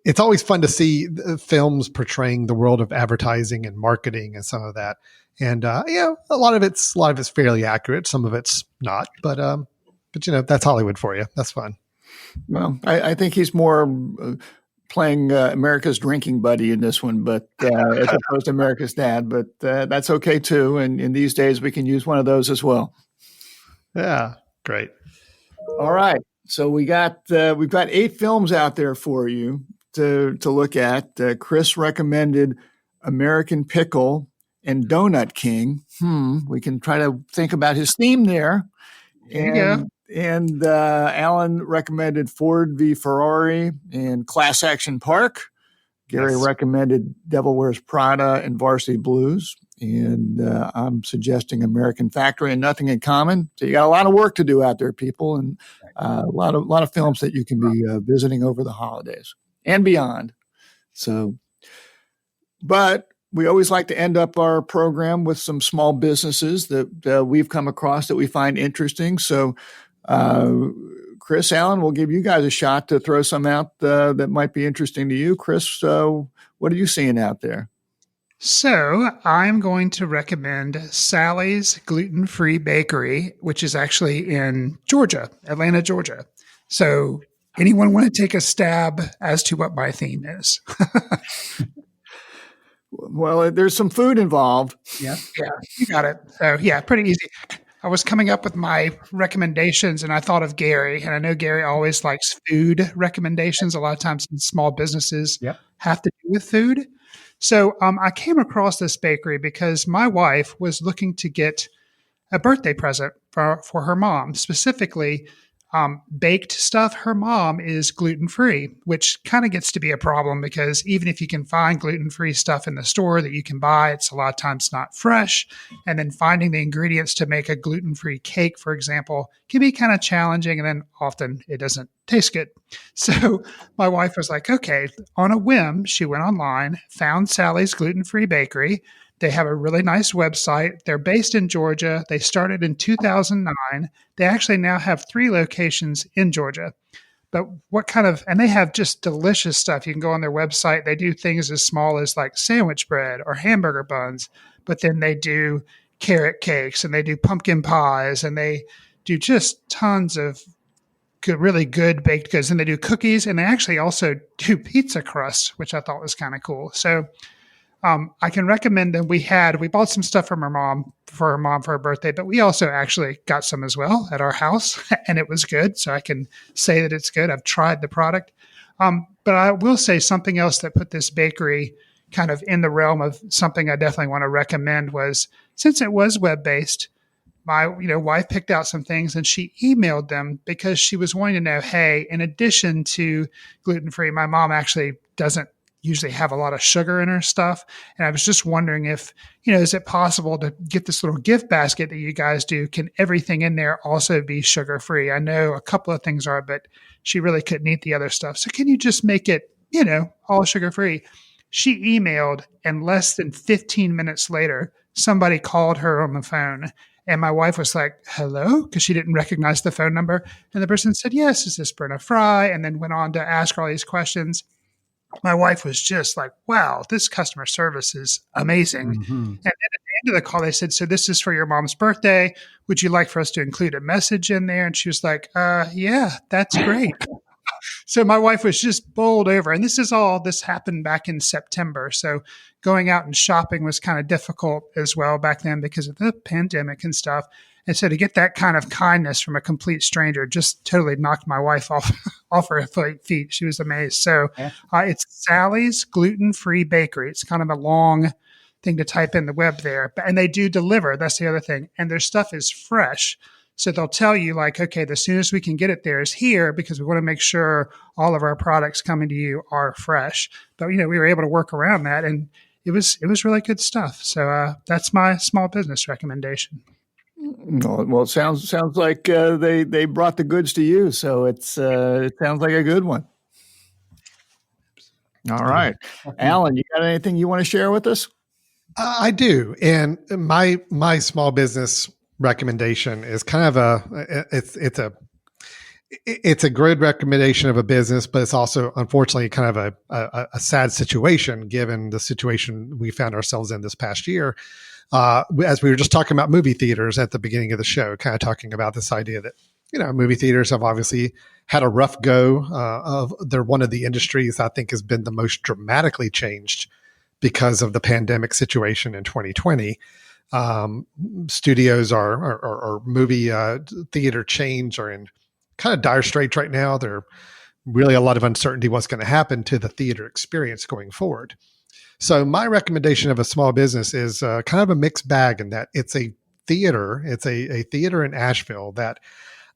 it's always fun to see films portraying the world of advertising and marketing and some of that. And a lot of it's fairly accurate. Some of it's not, but that's Hollywood for you. That's fun. Well, I think he's more playing America's drinking buddy in this one, but as opposed to America's dad. But that's okay too. And in these days, we can use one of those as well. Yeah, great. All right, so we've got 8 films out there for you to look at. Chris recommended American Pickle and Donut King. We can try to think about his theme there. There you go. And Alan recommended Ford v. Ferrari and Class Action Park. Gary recommended Devil Wears Prada and Varsity Blues. And I'm suggesting American Factory and Nothing in Common. So you got a lot of work to do out there, people, and a lot of films that you can be visiting over the holidays and beyond. So, but we always like to end up our program with some small businesses that we've come across that we find interesting. So, Chris, Alan, we'll give you guys a shot to throw some out that might be interesting to you. Chris, what are you seeing out there? So I'm going to recommend Sally's Gluten-Free Bakery, which is actually in Georgia, Atlanta, Georgia. So anyone want to take a stab as to what my theme is? Well, there's some food involved. Yeah, you got it. So pretty easy. I was coming up with my recommendations and I thought of Gary, and I know Gary always likes food recommendations. A lot of times small businesses have to do with food. So I came across this bakery because my wife was looking to get a birthday present for her mom, specifically baked stuff. Her mom is gluten-free, which kind of gets to be a problem because even if you can find gluten-free stuff in the store that you can buy, it's a lot of times not fresh. And then finding the ingredients to make a gluten-free cake, for example, can be kind of challenging. And then often it doesn't taste good. So my wife was like, okay, on a whim, she went online, found Sally's Gluten-Free Bakery. They have a really nice website. They're based in Georgia. They started in 2009. They actually now have 3 locations in Georgia. But and they have just delicious stuff. You can go on their website. They do things as small as like sandwich bread or hamburger buns, but then they do carrot cakes and they do pumpkin pies and they do just tons of really good baked goods. And they do cookies and they actually also do pizza crust, which I thought was kind of cool. So I can recommend them. We bought some stuff from for her birthday, but we also actually got some as well at our house and it was good. So I can say that it's good. I've tried the product. But I will say something else that put this bakery kind of in the realm of something I definitely want to recommend was, since it was web-based, my wife picked out some things and she emailed them because she was wanting to know, hey, in addition to gluten-free, my mom actually doesn't usually have a lot of sugar in her stuff. And I was just wondering if, is it possible to get this little gift basket that you guys do? Can everything in there also be sugar free? I know a couple of things are, but she really couldn't eat the other stuff. So can you just make it, all sugar free? She emailed, and less than 15 minutes later, somebody called her on the phone. And my wife was like, hello? Because she didn't recognize the phone number. And the person said, yes, is this Brenna Fry? And then went on to ask her all these questions. My wife was just like, wow, this customer service is amazing. Mm-hmm. And then at the end of the call, they said, so this is for your mom's birthday. Would you like for us to include a message in there? And she was like, yeah, that's great. So my wife was just bowled over. And this happened back in September. So going out and shopping was kind of difficult as well back then because of the pandemic and stuff. And so to get that kind of kindness from a complete stranger just totally knocked my wife off her feet. She was amazed. So it's Sally's Gluten-Free Bakery. It's kind of a long thing to type in the web there. And they do deliver. That's the other thing. And their stuff is fresh. So they'll tell you like, okay, the soonest we can get it there is here because we want to make sure all of our products coming to you are fresh. But, we were able to work around that, and it was really good stuff. So that's my small business recommendation. Well, it sounds like they brought the goods to you, so it sounds like a good one. All right, Alan, you got anything you want to share with us? I do, and my small business recommendation is kind of it's a good recommendation of a business, but it's also unfortunately kind of a sad situation given the situation we found ourselves in this past year. As we were just talking about movie theaters at the beginning of the show, kind of talking about this idea that, movie theaters have obviously had a rough go. They're one of the industries I think has been the most dramatically changed because of the pandemic situation in 2020. Studios or movie theater chains are in kind of dire straits right now. There really a lot of uncertainty what's going to happen to the theater experience going forward. So my recommendation of a small business is kind of a mixed bag in that it's a theater. It's a theater in Asheville that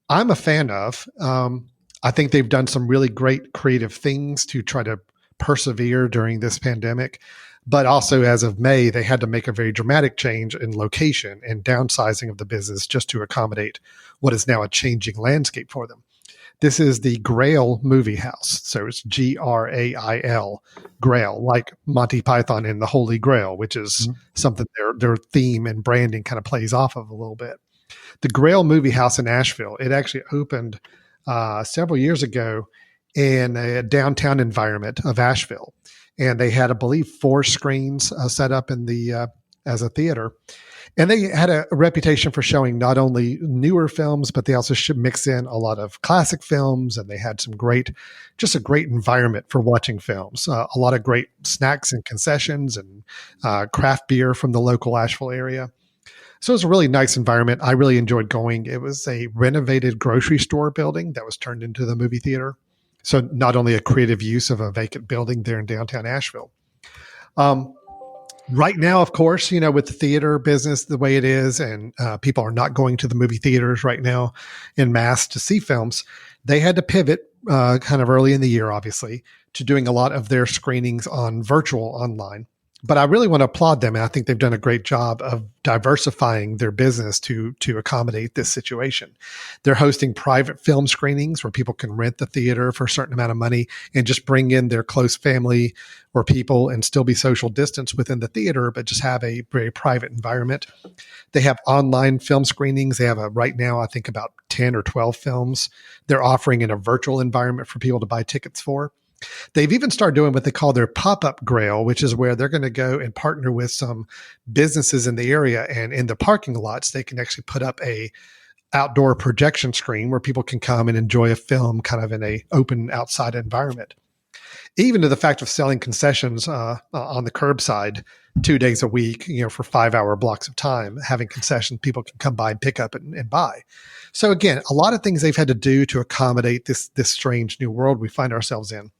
I'm a fan of. I think they've done some really great creative things to try to persevere during this pandemic. But also as of May, they had to make a very dramatic change in location and downsizing of the business just to accommodate what is now a changing landscape for them. This is the Grail Movie House. So it's Grail, Grail, like Monty Python and the Holy Grail, which is something their theme and branding kind of plays off of a little bit. The Grail Movie House in Asheville, it actually opened several years ago in a downtown environment of Asheville. And they had, I believe, 4 screens set up in the as a theater. And they had a reputation for showing not only newer films, but they also should mix in a lot of classic films. And they had some just a great environment for watching films. A lot of great snacks and concessions and craft beer from the local Asheville area. So it was a really nice environment. I really enjoyed going. It was a renovated grocery store building that was turned into the movie theater. So not only a creative use of a vacant building there in downtown Asheville. Right now, of course, with the theater business the way it is, and people are not going to the movie theaters right now en masse to see films, they had to pivot kind of early in the year, obviously, to doing a lot of their screenings on virtual online. But I really want to applaud them. And I think they've done a great job of diversifying their business to accommodate this situation. They're hosting private film screenings where people can rent the theater for a certain amount of money and just bring in their close family or people and still be social distance within the theater, but just have a very private environment. They have online film screenings. They have right now, I think about 10 or 12 films they're offering in a virtual environment for people to buy tickets for. They've even started doing what they call their pop-up Grail, which is where they're going to go and partner with some businesses in the area. And in the parking lots, they can actually put up a outdoor projection screen where people can come and enjoy a film kind of in a open outside environment. Even to the fact of selling concessions on the curbside 2 days a week, for 5-hour blocks of time, having concessions people can come by and pick up and buy. So again, a lot of things they've had to do to accommodate this strange new world we find ourselves in.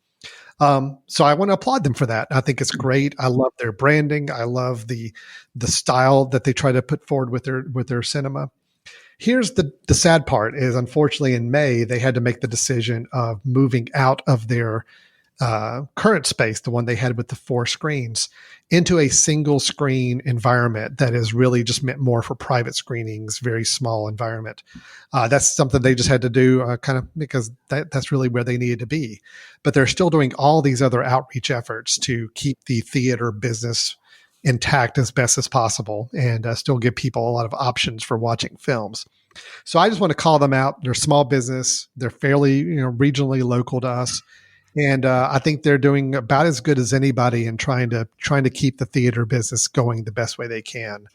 So I want to applaud them for that. I think it's great. I love their branding. I love the style that they try to put forward with their cinema. Here's the sad part is, unfortunately, in May, they had to make the decision of moving out of their current space, the one they had with the 4 screens, into a single screen environment that is really just meant more for private screenings, very small environment. That's something they just had to do kind of because that's really where they needed to be. But they're still doing all these other outreach efforts to keep the theater business intact as best as possible and still give people a lot of options for watching films. So I just want to call them out. They're a small business. They're fairly, regionally local to us. And I think they're doing about as good as anybody in trying to keep the theater business going the best way they can,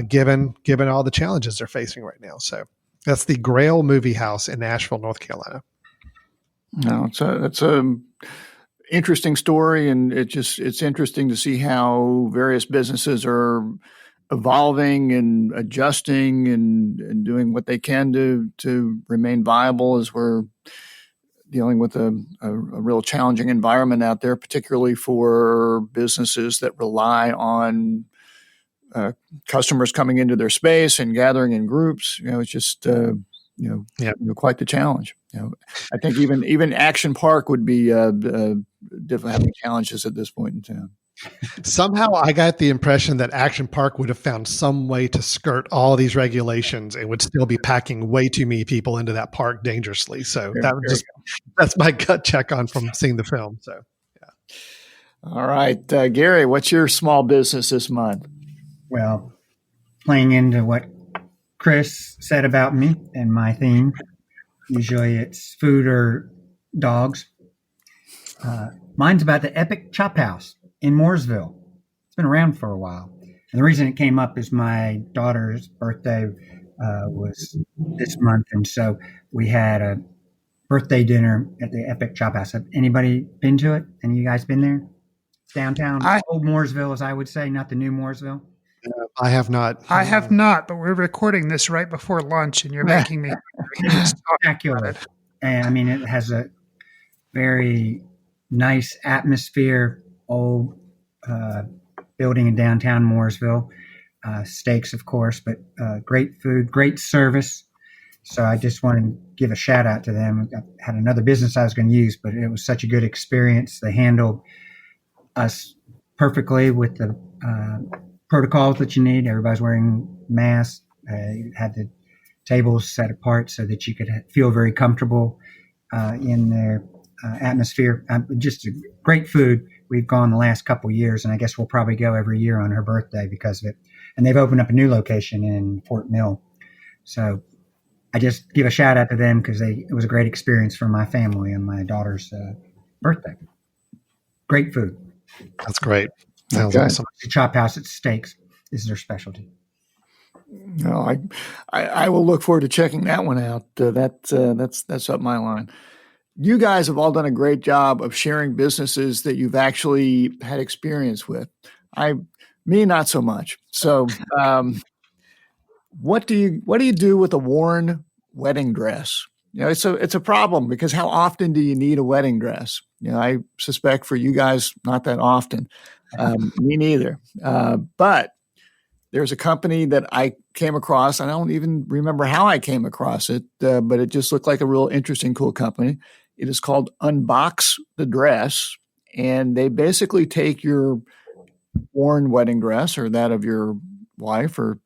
given all the challenges they're facing right now. So that's the Grail Movie House in Nashville, North Carolina. No, it's a interesting story, and it's interesting to see how various businesses are evolving and adjusting and doing what they can to remain viable as we're dealing with a real challenging environment out there, particularly for businesses that rely on customers coming into their space and gathering in groups. It's just quite the challenge. I think even Action Park would be having challenges at this point in time. Somehow I got the impression that Action Park would have found some way to skirt all these regulations and would still be packing way too many people into that park dangerously. So that's my gut check on from seeing the film. So, yeah. All right, Gary, what's your small business this month? Well, playing into what Chris said about me and my theme, usually it's food or dogs. Mine's about the Epic Chop House in Mooresville. It's been around for a while. And the reason it came up is my daughter's birthday was this month. And so we had a birthday dinner at the Epic Chop House. Have anybody been to it? Any of you guys been there? It's downtown, old Mooresville, as I would say, not the new Mooresville. I have not. I have not, but we're recording this right before lunch, and you're making me spectacular. And I mean, it has a very nice atmosphere, old building in downtown Mooresville. Steaks, of course, but great food, great service. So I just want to give a shout out to them. I had another business I was going to use, but it was such a good experience. They handled us perfectly with the protocols that you need. Everybody's wearing masks. Had the tables set apart so that you could feel very comfortable in their atmosphere. Just a great food. We've gone the last couple of years, and I guess we'll probably go every year on her birthday because of it. And they've opened up a new location in Fort Mill. So I just give a shout out to them because it was a great experience for my family and my daughter's birthday. Great food. That's great. Sounds awesome. The Chop House at Steaks is their specialty. No, I will look forward to checking that one out. That's up my line. You guys have all done a great job of sharing businesses that you've actually had experience with. Me, not so much. So, what do you do with a worn wedding dress? It's a problem because how often do you need a wedding dress? I suspect for you guys, not that often. Me neither. But there's a company that I came across. I don't even remember how I came across it, but it just looked like a real interesting, cool company. It is called Unbox the Dress, and they basically take your worn wedding dress or that of your wife or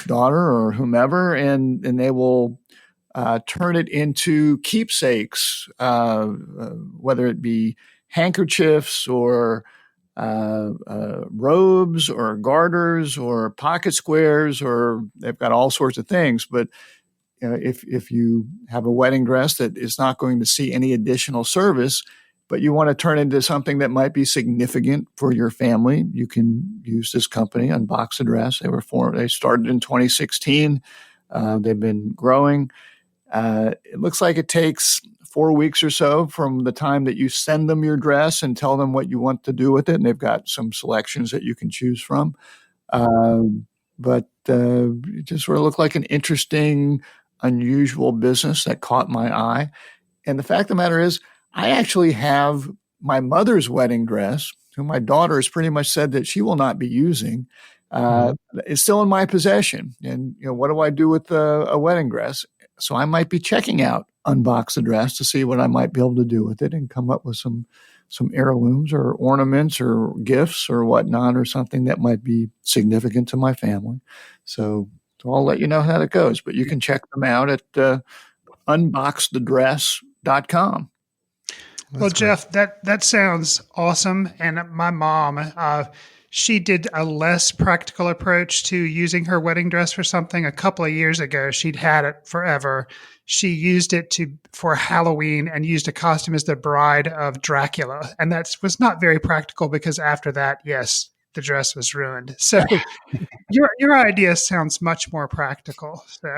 daughter or whomever, and they will turn it into keepsakes, whether it be handkerchiefs or robes or garters or pocket squares, or they've got all sorts of things. But if you have a wedding dress that is not going to see any additional service, but you want to turn it into something that might be significant for your family, you can use this company, Unbox the Dress. They started in 2016. They've been growing. It looks like it takes 4 weeks or so from the time that you send them your dress and tell them what you want to do with it. And they've got some selections that you can choose from. But it just sort of looked like an interesting, unusual business that caught my eye. And the fact of the matter is, I actually have my mother's wedding dress, who my daughter has pretty much said that she will not be using. It's still in my possession. And what do I do with a wedding dress? So I might be checking out Unbox the Dress to see what I might be able to do with it and come up with some heirlooms or ornaments or gifts or whatnot, or something that might be significant to my family. So I'll let you know how that goes, but you can check them out at unboxthedress.com. Well, Jeff, that sounds awesome. And my mom, she did a less practical approach to using her wedding dress for something a couple of years ago. She'd had it forever. She used it for Halloween and used a costume as the bride of Dracula. And that was not very practical because after that, yes, the dress was ruined. So your idea sounds much more practical. So.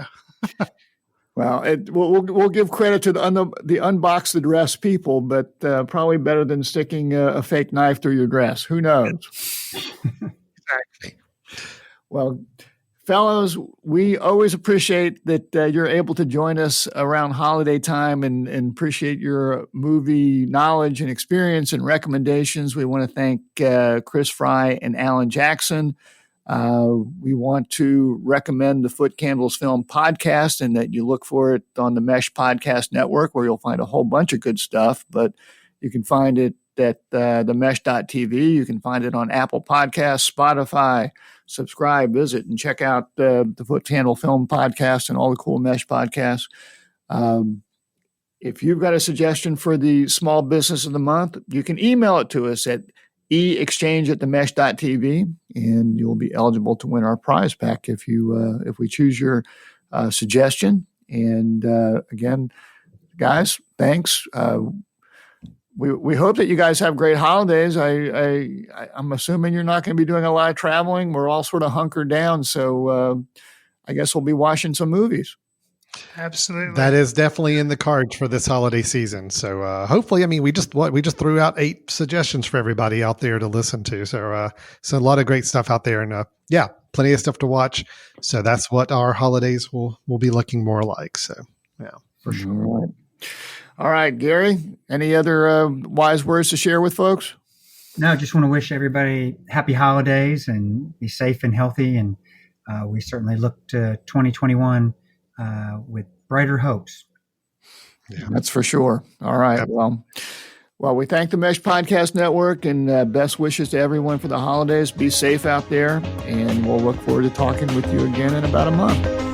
Well, we'll give credit to the Unbox the Dress people, but probably better than sticking a fake knife through your dress. Who knows? Exactly. Well, fellows, we always appreciate that you're able to join us around holiday time and appreciate your movie knowledge and experience and recommendations. We want to thank Chris Frye and Alan Jackson. We want to recommend the Footcandle Film Podcast, and that you look for it on the Mesh Podcast Network, where you'll find a whole bunch of good stuff. But you can find it at the mesh.tv. You can find it on Apple Podcasts, Spotify. Subscribe, visit, and check out the Footcandle Film Podcast and all the cool Mesh podcasts. If you've got a suggestion for the Small Business of the Month, you can email it to us at exchange@themesh.tv, and you'll be eligible to win our prize pack if we choose your suggestion. And again, guys, thanks. We hope that you guys have great holidays. I'm assuming you're not going to be doing a lot of traveling. We're all sort of hunkered down, so I guess we'll be watching some movies. Absolutely. That is definitely in the cards for this holiday season. So hopefully, I mean, we just threw out 8 suggestions for everybody out there to listen to. So a lot of great stuff out there, and plenty of stuff to watch. So that's what our holidays will be looking more like. So yeah, for sure. All right, Gary, any other wise words to share with folks? No, just want to wish everybody happy holidays and be safe and healthy. And we certainly look to 2021 with brighter hopes. Yeah, that's for sure. All right. Well, we thank the Mesh Podcast Network, and best wishes to everyone for the holidays. Be safe out there, and we'll look forward to talking with you again in about a month.